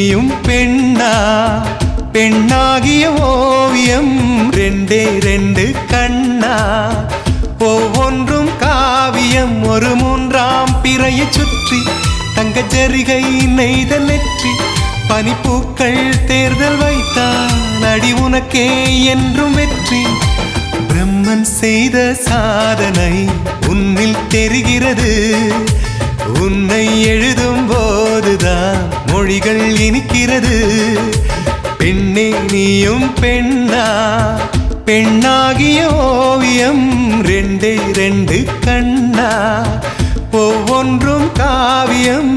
நீயும் பெண்ணா பெண்ணாகிய ஓவியம் ரெண்டே ரெண்டு கண்ணா ஒவ்வொன்றும் காவியம் ஒரு மூன்றாம் பிறையை சுற்றி தங்க ஜரிகை நெய்த நெற்றி பனிப்பூக்கள் தேர்தல் வைத்தான் அடி உனக்கே என்றும் வெற்றி பிரம்மன் செய்த சாதனை உன்னில் தெரிகிறது உன்னை எழுதும் போதுதான் மொழிகள் இனிக்கிறது பெண்ணே நீயும் பெண்ணா பெண்ணாகிய ஓவியம் ரெண்டே ரெண்டு கண்ணா ஒவ்வொன்றும் காவியம்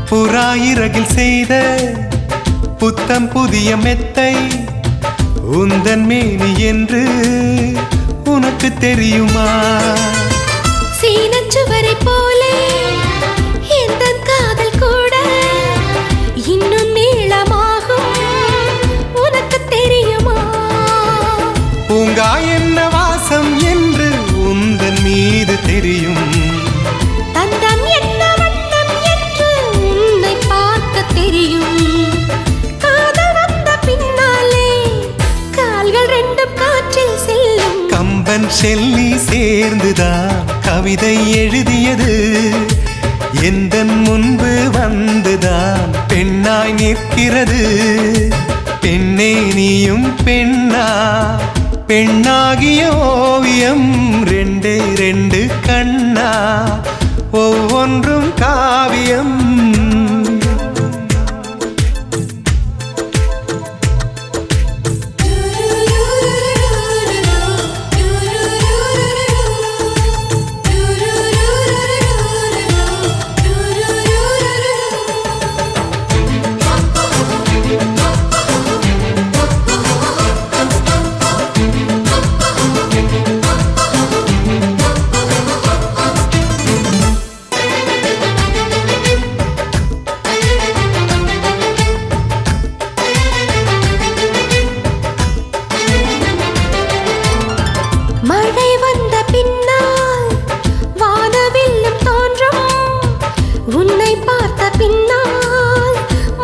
புறாயிரகில் செய்த புத்தம் புதிய மெத்தை உந்தன் மேனி என்று உனக்கு தெரியுமா சீனச்சுவரை போலே இந்த காதல் கூட இன்னும் நீளமாகும் உனக்கு தெரியுமா பூங்கா என்ன வாசம் என்று உந்தன் மீது தெரியும் தந்தம் என்ன வண்ணம் என்று உன்னை பார்க்க தெரியும் காதல் வந்த பின்னாலே கால்கள் ரெண்டும் காற்றில் செல்லும் கம்பன் செல்லி சேர்ந்துதான் கவிதை எழுதியது எந்தன் முன்பு வந்துதான் பெண்ணாய் நிற்கிறது பெண்ணே நீயும் பெண்ணா பெண்ணாகிய ஓவியம் ரெண்டே ரெண்டு கண்ணா ஒவ்வொன்றும் காவியம் மழை வந்த பின்னால் வானவில்லும் தோன்றும் உன்னை பார்த்த பின்னால்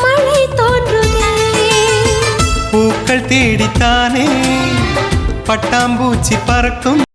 மழை தோன்றுதே பூக்கள் தேடித்தானே பட்டாம்பூச்சி பறக்கும்